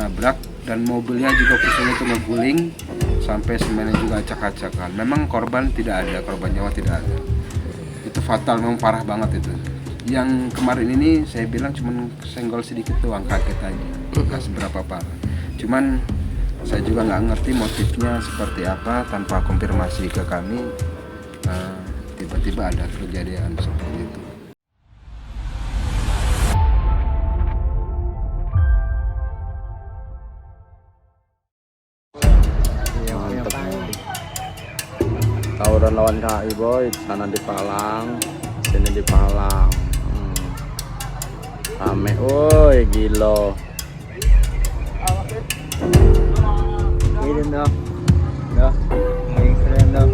nabrak dan mobilnya juga posisinya itu ngeguling sampai semuanya juga acak-acakan. Memang korban tidak ada, korban nyawa tidak ada. Itu fatal, memang parah banget itu. Yang kemarin ini saya bilang cuma senggol sedikit doang, kaget aja, nggak seberapa parah. Cuman saya juga nggak ngerti motifnya seperti apa, tanpa konfirmasi ke kami tiba-tiba ada kejadian seperti itu. Tawuran lawan KI boy, sana di Palang, sini di Palang. Rame, woi gilo. Ini dong, dah, main keren dong.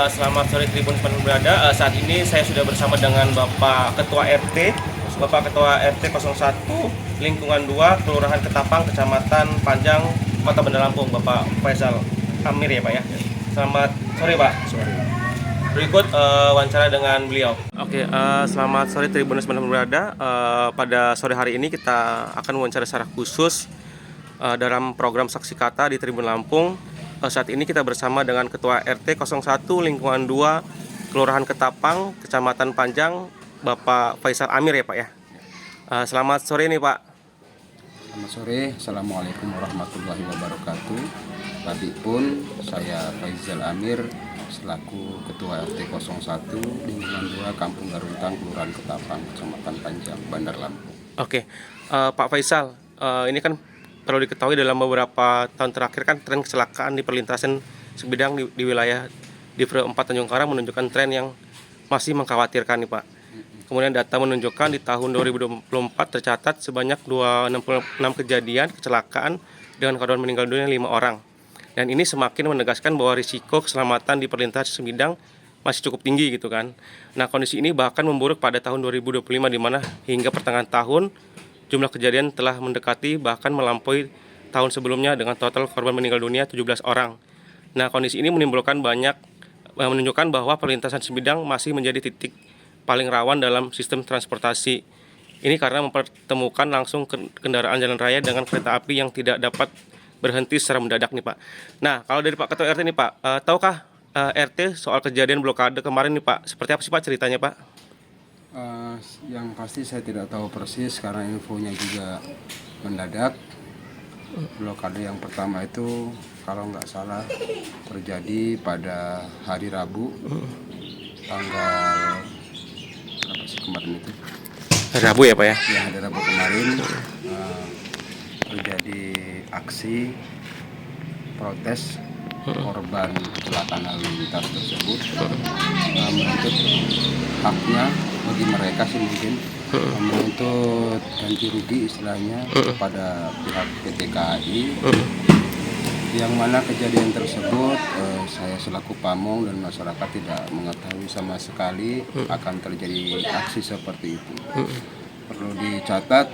Selamat sore Tribun Penuh Berada. Saat ini saya sudah bersama dengan Bapak Ketua RT, Bapak Ketua RT 01 Lingkungan 2 Kelurahan Ketapang, Kecamatan Panjang, Kota Bandar Lampung, Bapak Faisal Amir ya Pak ya. Selamat sore Pak. Sore. Berikut wawancara dengan beliau. Oke, selamat sore Tribun Penuh Berada. Pada sore hari ini kita akan wawancara secara khusus dalam program Saksi Kata di Tribun Lampung. Saat ini kita bersama dengan Ketua RT 01 Lingkungan 2 Kelurahan Ketapang, Kecamatan Panjang, Bapak Faisal Amir ya Pak ya. Selamat sore nih Pak. Selamat sore, Assalamualaikum warahmatullahi wabarakatuh. Tadi pun saya Faisal Amir selaku Ketua RT 01 Lingkungan 2 Kampung Garuntang, Kelurahan Ketapang, Kecamatan Panjang, Bandar Lampung. Oke, Pak Faisal, ini kan perlu diketahui dalam beberapa tahun terakhir kan tren kecelakaan di perlintasan sebidang di wilayah Divre 4 Tanjung Karang menunjukkan tren yang masih mengkhawatirkan nih Pak. Kemudian data menunjukkan di tahun 2024 tercatat sebanyak 266 kejadian kecelakaan dengan korban meninggal dunia 5 orang. Dan ini semakin menegaskan bahwa risiko keselamatan di perlintasan sebidang masih cukup tinggi gitu kan. Nah, kondisi ini bahkan memburuk pada tahun 2025 di mana hingga pertengahan tahun jumlah kejadian telah mendekati bahkan melampaui tahun sebelumnya dengan total korban meninggal dunia 17 orang. Nah, kondisi ini menunjukkan bahwa perlintasan sebidang masih menjadi titik paling rawan dalam sistem transportasi. Ini karena mempertemukan langsung kendaraan jalan raya dengan kereta api yang tidak dapat berhenti secara mendadak nih Pak. Nah, kalau dari Pak Ketua RT nih Pak, tahukah RT soal kejadian blokade kemarin nih Pak? Seperti apa sih Pak ceritanya Pak? Yang pasti saya tidak tahu persis karena infonya juga mendadak. Blokade yang pertama itu kalau nggak salah terjadi pada hari Rabu tanggal berapa sih kemarin itu? Hari Rabu ya Pak ya? Ya, hari Rabu kemarin terjadi aksi protes korban kecelakaan lalu lintas tersebut, menuntut haknya bagi mereka sih mungkin, menuntut ganti rugi istilahnya kepada pihak PT KAI, yang mana kejadian tersebut saya selaku pamong dan masyarakat tidak mengetahui sama sekali akan terjadi aksi seperti itu. Perlu dicatat,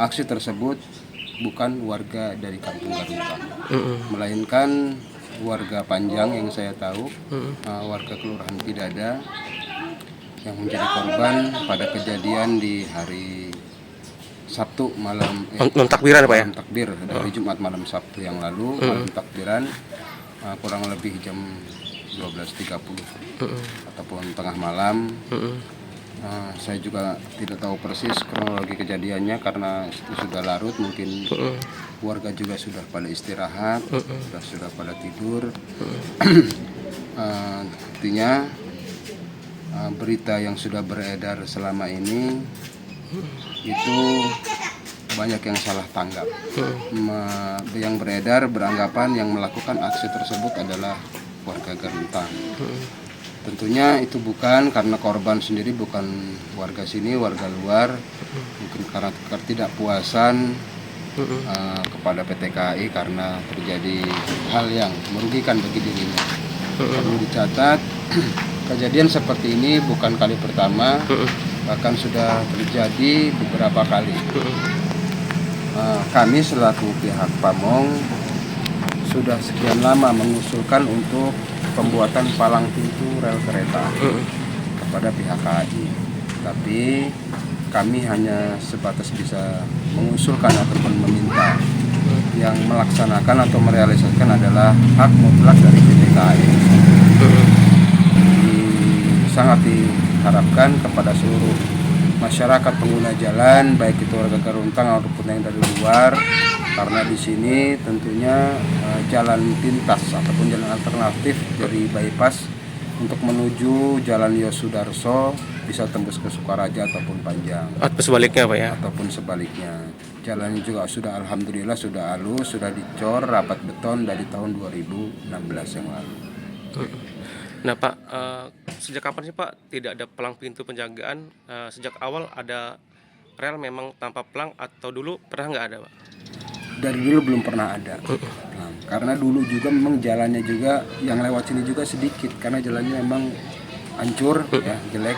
aksi tersebut bukan warga dari Kampung Garuntang, melainkan warga Panjang yang saya tahu, warga Kelurahan Pidada yang menjadi korban pada kejadian di hari Sabtu malam takbiran Pak ya? Malam takbir dari Jumat malam Sabtu yang lalu, malam takbiran kurang lebih jam 12.30 ataupun tengah malam. Saya juga tidak tahu persis kronologi kejadiannya karena itu sudah larut, mungkin warga juga sudah pada istirahat, sudah pada tidur. Artinya berita yang sudah beredar selama ini itu banyak yang salah tanggap. Yang beredar beranggapan yang melakukan aksi tersebut adalah warga Garuntang. Tentunya itu bukan, karena korban sendiri bukan warga sini, warga luar. Mungkin karena ketidakpuasan kepada PT KAI karena terjadi hal yang merugikan bagi dirinya. Perlu dicatat, kejadian seperti ini bukan kali pertama, bahkan sudah terjadi beberapa kali. Kami selaku pihak Pamong sudah sekian lama mengusulkan untuk pembuatan palang pintu rel kereta kepada pihak KAI, tapi kami hanya sebatas bisa mengusulkan ataupun meminta. Yang melaksanakan atau merealisasikan adalah hak mutlak dari PT KAI. Sangat diharapkan kepada seluruh masyarakat pengguna jalan, baik itu warga Garuntang ataupun yang dari luar, karena di sini tentunya jalan pintas ataupun jalan alternatif dari bypass untuk menuju Jalan Yosudarso bisa tembus ke Sukaraja ataupun Panjang. Atau sebaliknya Pak ya? Ataupun sebaliknya. Jalannya juga sudah alhamdulillah sudah halus, sudah dicor rapat beton dari tahun 2016 yang lalu. Nah Pak, sejak kapan sih Pak tidak ada palang pintu penjagaan? Sejak awal ada rel memang tanpa pelang atau dulu pernah nggak ada Pak? Dari dulu belum pernah ada. Karena dulu juga memang jalannya juga yang lewat sini juga sedikit, karena jalannya memang hancur ya, jelek.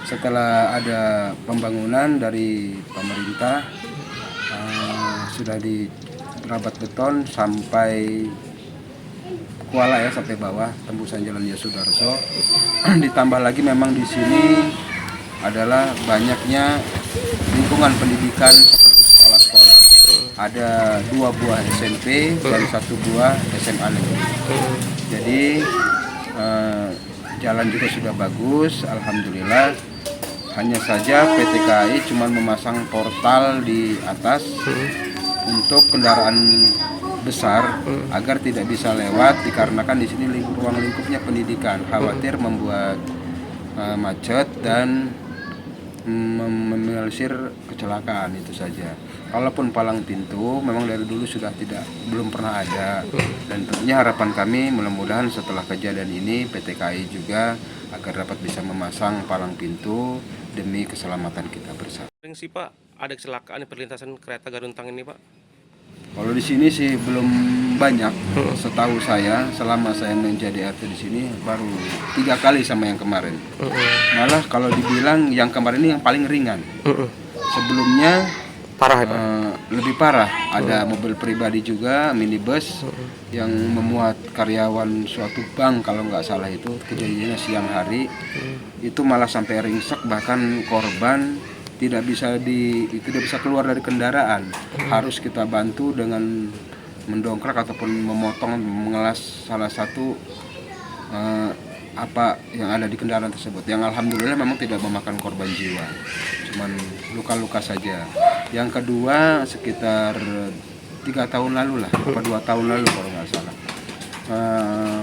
Setelah ada pembangunan dari pemerintah, sudah dirabat beton sampai kuala ya, sampai bawah tembusan Jalan Yosudarso. Ditambah lagi memang di sini adalah banyaknya lingkungan pendidikan seperti sekolah-sekolah. Ada 2 buah SMP dan 1 buah SMA negeri. Jadi jalan juga sudah bagus, alhamdulillah. Hanya saja PT KAI cuma memasang portal di atas untuk kendaraan besar agar tidak bisa lewat, dikarenakan di sini ruang lingkupnya pendidikan, khawatir membuat macet dan meminimalisir kecelakaan, itu saja. Kalaupun palang pintu memang dari dulu sudah belum pernah ada, dan tentunya harapan kami mudah-mudahan setelah kejadian ini PT KAI juga agar dapat bisa memasang palang pintu demi keselamatan kita bersama. Sering sih Pak ada kecelakaan di perlintasan kereta Garuntang ini Pak? Kalau di sini sih belum banyak. Setahu saya selama saya menjadi RT di sini baru 3 kali sama yang kemarin. Malah kalau dibilang yang kemarin ini yang paling ringan. Sebelumnya Parah ya Pak? Lebih parah. Ada mobil pribadi juga, minibus yang memuat karyawan suatu bank kalau nggak salah, itu kejadiannya siang hari. Itu malah sampai ringsek, bahkan korban tidak bisa keluar dari kendaraan. Harus kita bantu dengan mendongkrak ataupun memotong, mengelas salah satu apa yang ada di kendaraan tersebut, yang alhamdulillah memang tidak memakan korban jiwa, cuman luka-luka saja. Yang kedua sekitar 3 tahun lalu lah, apa 2 tahun lalu kalau nggak salah,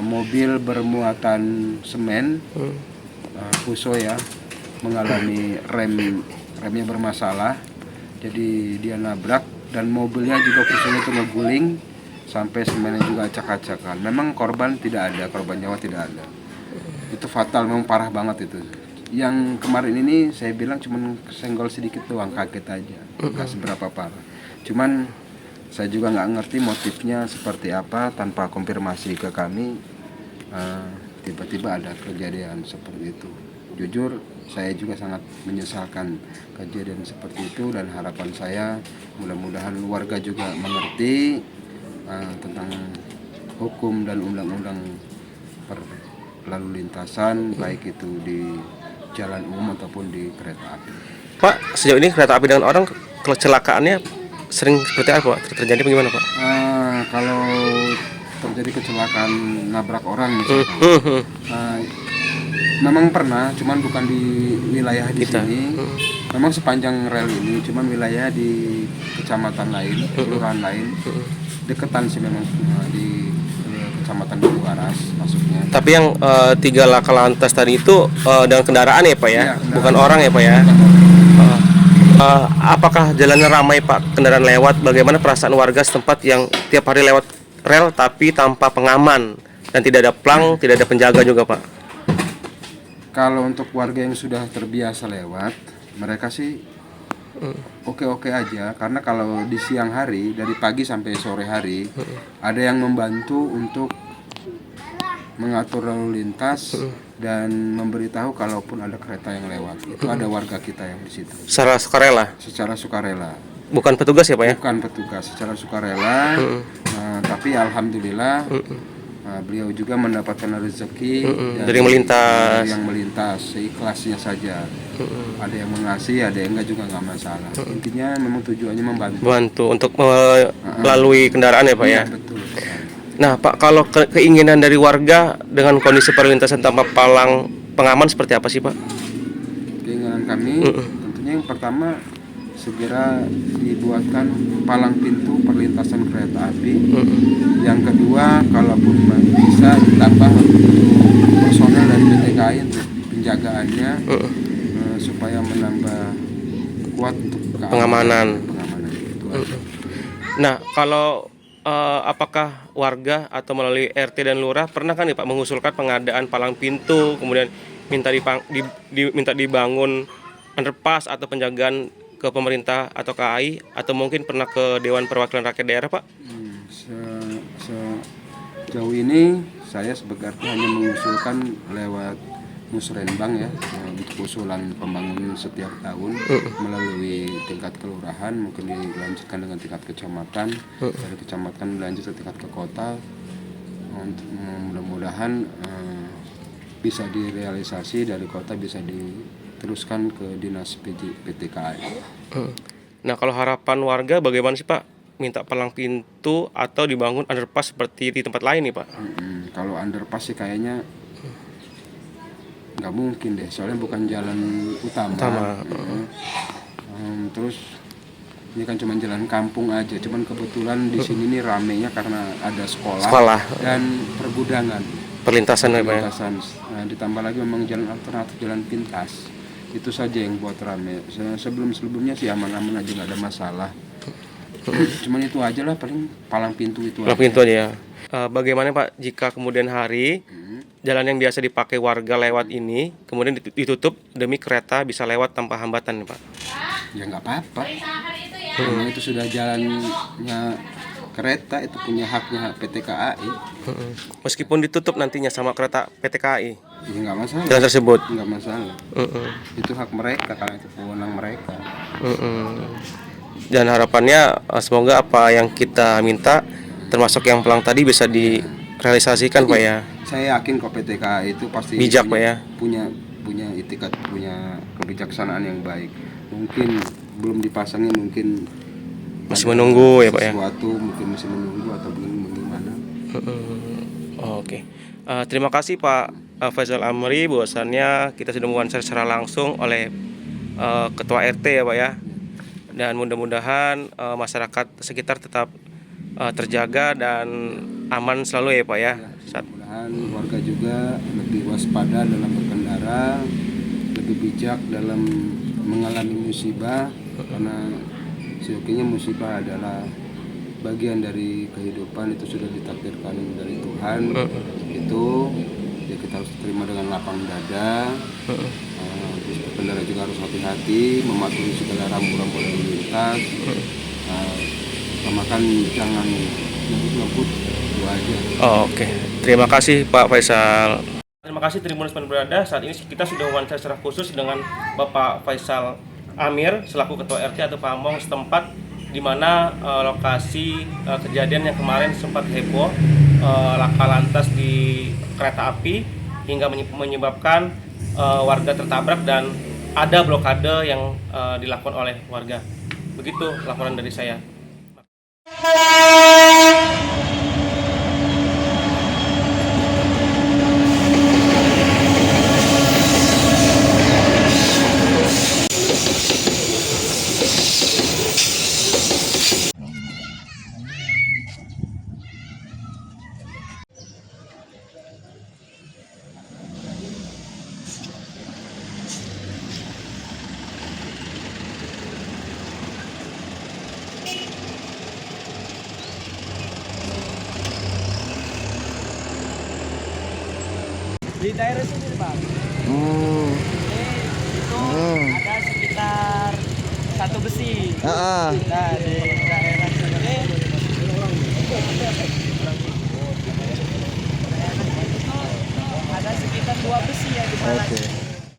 mobil bermuatan semen Fuso ya mengalami remnya bermasalah, jadi dia nabrak dan mobilnya juga Fusonya itu ngeguling sampai semennya juga acak-acakan. Memang korban tidak ada, korban nyawa tidak ada. Itu fatal, memang parah banget itu. Yang kemarin ini saya bilang cuman kesenggol sedikit doang, kaget aja, nggak seberapa parah. Cuman saya juga nggak ngerti motifnya seperti apa, tanpa konfirmasi ke kami tiba-tiba ada kejadian seperti itu. Jujur saya juga sangat menyesalkan kejadian seperti itu, dan harapan saya mudah-mudahan warga juga mengerti tentang hukum dan undang-undang lalu lintasan, baik itu di jalan umum ataupun di kereta api. Pak, sejauh ini kereta api dengan orang kecelakaannya sering seperti apa Pak? Terjadi bagaimana Pak? Kalau terjadi kecelakaan nabrak orang misalnya, memang pernah, cuman bukan di wilayah di sini. Memang sepanjang rel ini, cuman wilayah di kecamatan lain, kelurahan lain, deketan sih memang di kecamatan Buluaras masuknya. Tapi yang 3 laka lantas tadi itu dengan kendaraan ya Pak ya? Iya, bukan orang ya Pak ya? Apakah jalannya ramai Pak, kendaraan lewat? Bagaimana perasaan warga setempat yang tiap hari lewat rel tapi tanpa pengaman dan tidak ada plang, tidak ada penjaga juga Pak? Kalau untuk warga yang sudah terbiasa lewat, mereka sih oke-oke aja. Karena kalau di siang hari, dari pagi sampai sore hari, ada yang membantu untuk mengatur lalu lintas dan memberitahu kalaupun ada kereta yang lewat. Itu ada warga kita yang di situ. Secara sukarela, Secara sukarela. bukan petugas ya Pak ya? Bukan petugas, secara sukarela. Tapi alhamdulillah beliau juga mendapatkan rezeki Dari yang melintas seikhlasnya saja. Ada yang mengasih, ada yang enggak juga nggak masalah. Intinya memang tujuannya membantu. Bantu untuk melalui kendaraan ya Pak ya? Betul. Nah Pak, kalau keinginan dari warga dengan kondisi perlintasan tanpa palang pengaman seperti apa sih Pak? Keinginan kami tentunya yang pertama segera dibuatkan palang pintu perlintasan kereta api. Yang kedua, kalaupun bisa ditambah personel dari PT KAI untuk penjagaannya supaya menambah kuat untuk Pengamanan. Itu aja. Nah, kalau apakah warga atau melalui RT dan lurah pernah kan nih Pak mengusulkan pengadaan palang pintu, kemudian minta dibangun underpass atau penjagaan ke pemerintah atau KAI, atau mungkin pernah ke Dewan Perwakilan Rakyat Daerah Pak? Sejauh ini saya sebagai RT hanya mengusulkan lewat musrenbang ya, untuk usulan pembangunan setiap tahun melalui tingkat kelurahan, mungkin dilanjutkan dengan tingkat kecamatan, dari kecamatan dilanjut ke tingkat ke kota. Untuk mudah-mudahan bisa direalisasi, dari kota bisa diteruskan ke dinas PT KAI. Nah, kalau harapan warga bagaimana sih Pak? Minta palang pintu atau dibangun underpass seperti di tempat lain nih Pak? Kalau underpass sih kayaknya nggak mungkin deh, soalnya bukan jalan utama. Terus ini kan cuma jalan kampung aja, cuman kebetulan di sini nih ramenya karena ada sekolah dan pergudangan, Perlintasan ya Pak ya? perlintasan. Nah, ditambah lagi memang jalan alternatif, jalan pintas, itu saja yang buat rame. Sebelumnya sih aman-aman aja, nggak ada masalah. Cuman itu aja lah, paling palang pintu itu Palang aja. pintu aja ya. Bagaimana Pak jika kemudian hari jalan yang biasa dipakai warga lewat ini kemudian ditutup demi kereta bisa lewat tanpa hambatan nih Pak? Ya nggak apa-apa, karena itu sudah jalannya kereta, itu punya haknya PT KAI. Meskipun ditutup nantinya sama kereta PT KAI Ya nggak masalah, jalan tersebut. nggak masalah. Itu hak mereka, karena itu wewenang mereka. Dan harapannya semoga apa yang kita minta termasuk yang pelang tadi bisa direalisasikan Pak ya. Saya yakin kok PT KAI itu pasti Bijak, Pak ya. punya itikat, punya kebijaksanaan yang baik. Mungkin belum dipasangin, mungkin Masih ada menunggu ya Pak ya. sesuatu, mungkin masih menunggu atau bagaimana. Oke. Terima kasih Pak Faisal Amri, bahwasannya kita sudah diwawancara secara langsung oleh Ketua RT ya Pak ya. Dan mudah-mudahan masyarakat sekitar tetap terjaga dan aman selalu ya Pak ya. Mudah-mudahan warga juga lebih waspada dalam berkendara, lebih bijak dalam mengalami musibah, karena sejatinya musibah adalah bagian dari kehidupan, itu sudah ditakdirkan dari Tuhan. Itu ya kita harus terima dengan lapang dada. Berkendara juga harus hati-hati, mematuhi segala rambu-rambu lalu lintas. Makan jangan ngebut-ngebut, itu aja. Oke. Terima kasih Pak Faisal. Terima kasih Tribuners Berada. Saat ini kita sudah wawancara secara khusus dengan Bapak Faisal Amir selaku Ketua RT atau Pamong setempat, di mana lokasi kejadian yang kemarin sempat heboh, laka lantas di kereta api hingga menyebabkan warga tertabrak dan ada blokade yang dilakukan oleh warga. Begitu laporan dari saya. Di daerah sini Bang. Hmm. Ini itu ada sekitar 1 besi. Ah, ah. Nah di